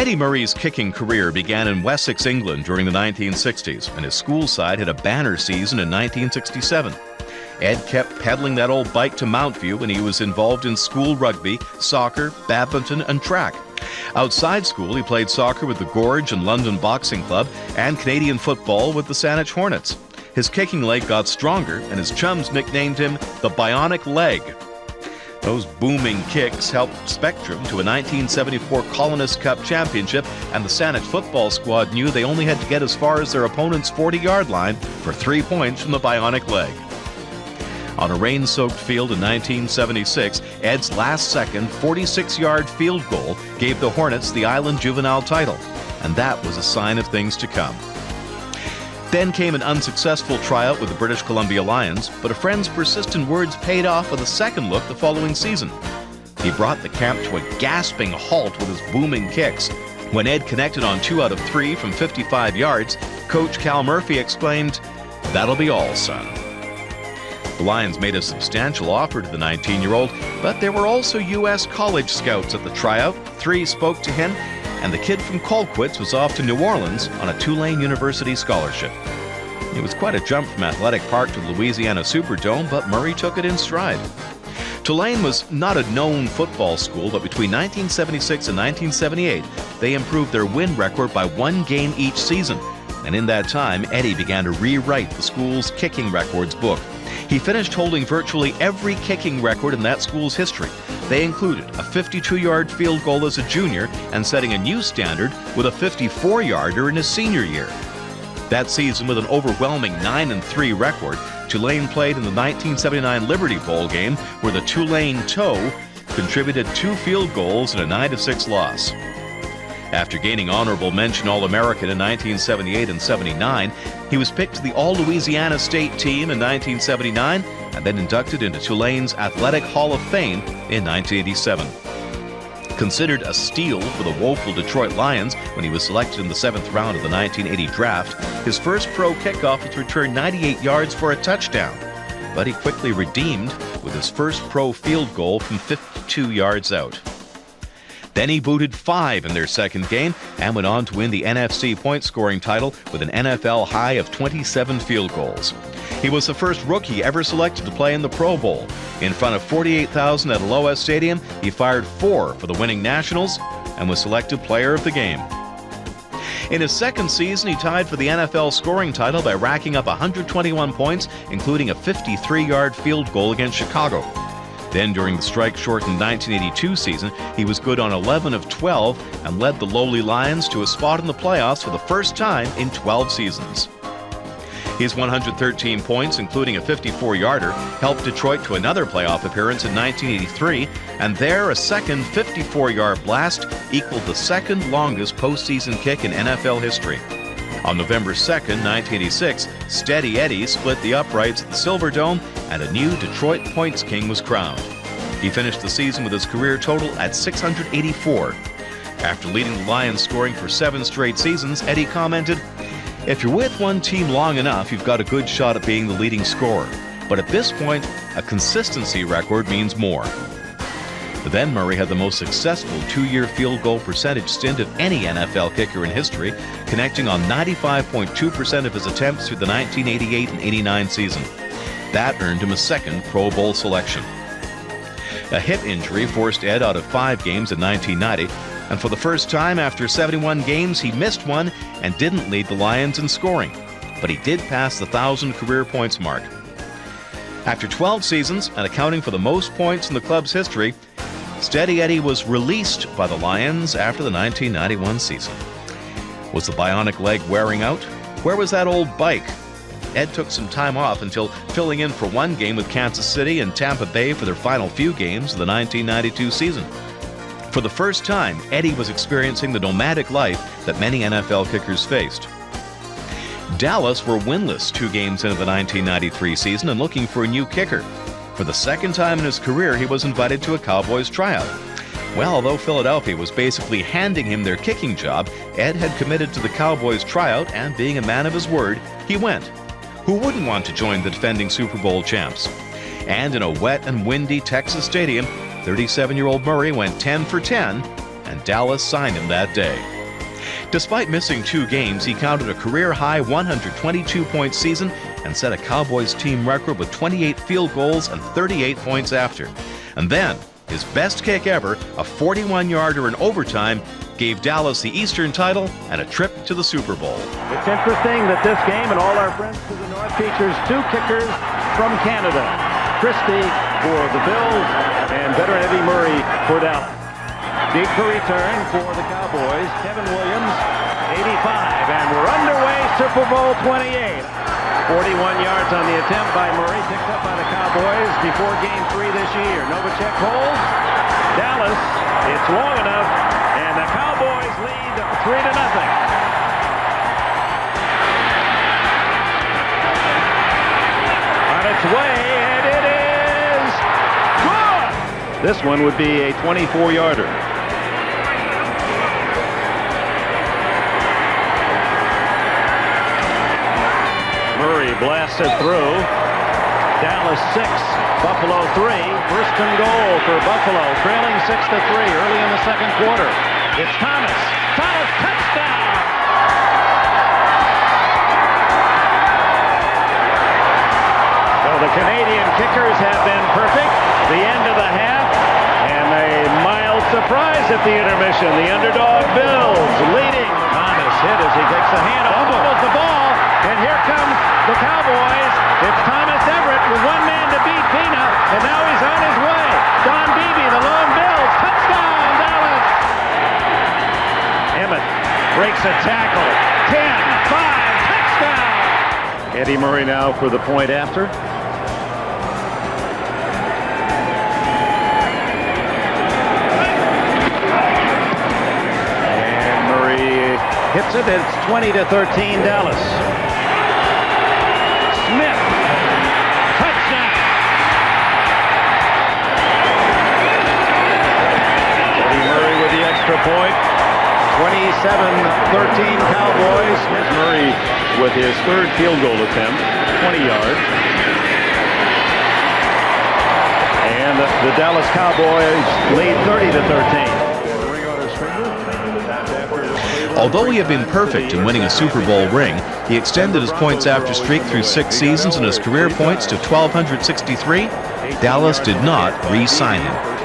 Eddie Murray's kicking career began in Wessex, England during the 1960s, and his school side had a banner season in 1967. Ed kept pedaling that old bike to Mountview, and he was involved in school rugby, soccer, badminton, and track. Outside school, he played soccer with the Gorge and London Boxing Club and Canadian football with the Saanich Hornets. His kicking leg got stronger, and his chums nicknamed him the Bionic Leg. Those booming kicks helped Spectrum to a 1974 Colonist Cup championship, and the Saanich football squad knew they only had to get as far as their opponent's 40-yard line for 3 points from the Bionic Leg. On a rain-soaked field in 1976, Ed's last-second 46-yard field goal gave the Hornets the Island Juvenile title, and that was a sign of things to come. Then came an unsuccessful tryout with the British Columbia Lions, but a friend's persistent words paid off with a second look the following season. He brought the camp to a gasping halt with his booming kicks. When Ed connected on 2 out of 3 from 55 yards, Coach Cal Murphy exclaimed, "That'll be all, son." The Lions made a substantial offer to the 19-year-old, but there were also U.S. college scouts at the tryout. 3 spoke to him, and the kid from Colquitt was off to New Orleans on a Tulane University scholarship. It was quite a jump from Athletic Park to the Louisiana Superdome, but Murray took it in stride. Tulane was not a known football school, but between 1976 and 1978, they improved their win record by 1 game each season. And in that time, Eddie began to rewrite the school's kicking records book. He finished holding virtually every kicking record in that school's history. They included a 52-yard field goal as a junior and setting a new standard with a 54-yarder in his senior year. That season, with an overwhelming 9-3 record, Tulane played in the 1979 Liberty Bowl game, where the Tulane Toe contributed 2 field goals and a 9-6 loss. After gaining honorable mention All-American in 1978 and 79, he was picked to the All-Louisiana State team in 1979 and then inducted into Tulane's Athletic Hall of Fame in 1987. Considered a steal for the woeful Detroit Lions when he was selected in the 7th round of the 1980 draft, his first pro kickoff was returned 98 yards for a touchdown, but he quickly redeemed with his first pro field goal from 52 yards out. Then he booted 5 in their second game and went on to win the NFC point-scoring title with an NFL high of 27 field goals. He was the first rookie ever selected to play in the Pro Bowl. In front of 48,000 at Aloha Stadium, he fired 4 for the winning Nationals and was selected player of the game. In his second season, he tied for the NFL scoring title by racking up 121 points, including a 53-yard field goal against Chicago. Then, during the strike-shortened 1982 season, he was good on 11 of 12 and led the lowly Lions to a spot in the playoffs for the first time in 12 seasons. His 113 points, including a 54-yarder, helped Detroit to another playoff appearance in 1983, and there a second 54-yard blast equaled the second longest postseason kick in NFL history. On November 2nd, 1986, Steady Eddie split the uprights at the Silverdome, and a new Detroit Points King was crowned. He finished the season with his career total at 684. After leading the Lions scoring for 7 straight seasons, Eddie commented, "If you're with one team long enough, you've got a good shot at being the leading scorer. But at this point, a consistency record means more." Then Murray had the most successful 2-year field goal percentage stint of any NFL kicker in history, connecting on 95.2% of his attempts through the 1988 and 89 season. That earned him a second Pro Bowl selection. A hip injury forced Ed out of 5 games in 1990, and for the first time after 71 games, he missed one and didn't lead the Lions in scoring. But he did pass the 1,000 career points mark. After 12 seasons and accounting for the most points in the club's history, Steady Eddie was released by the Lions after the 1991 season. Was the bionic leg wearing out? Where was that old bike? Ed took some time off until filling in for one game with Kansas City and Tampa Bay for their final few games of the 1992 season. For the first time, Eddie was experiencing the nomadic life that many NFL kickers faced. Dallas were winless 2 games into the 1993 season and looking for a new kicker. For the second time in his career, he was invited to a Cowboys tryout. Well, although Philadelphia was basically handing him their kicking job, Ed had committed to the Cowboys tryout, and being a man of his word, he went. Who wouldn't want to join the defending Super Bowl champs? And in a wet and windy Texas stadium, 37-year-old Murray went 10 for 10, and Dallas signed him that day. Despite missing 2 games, he counted a career-high 122-point season and set a Cowboys team record with 28 field goals and 38 points after. And then, his best kick ever, a 41-yarder in overtime, gave Dallas the Eastern title and a trip to the Super Bowl. It's interesting that this game and all our friends to the north features 2 kickers from Canada. Christie for the Bills and veteran Eddie Murray for Dallas. Deep for return for the Cowboys. Kevin Williams, 85, and we're underway, Super Bowl 28. 41 yards on the attempt by Murray, picked up by the Cowboys before Game 3 this year. Novacek holds. Dallas, it's long enough, and the Cowboys lead 3-0. On its way, and it is good! This one would be a 24-yarder. Murray blasted through. Dallas 6, Buffalo 3. First and goal for Buffalo, trailing 6-3 early in the second quarter. It's Thomas. Thomas, touchdown! So the Canadian kickers have been perfect. The end of the half, and a mild surprise at the intermission. The underdog Bills leading. Thomas hit as he takes the handoff, fumbles the ball, and here comes the Cowboys. It's Thomas Everett with 1 man to beat Pina, and now he's on his way. Don Beebe, the lone Bills, touchdown, Dallas! Emmett breaks a tackle. 10-5, touchdown! Eddie Murray now for the point after. And Murray hits it. It's 20-13 Dallas. Smith, touchdown! Eddie Murray with the extra point. 27-13 Cowboys. Here's Murray with his 3rd field goal attempt, 20 yards. And the Dallas Cowboys lead 30-13. Although he had been perfect in winning a Super Bowl ring, he extended his points after streak through 6 seasons and his career points to 1,263. Dallas did not re-sign him.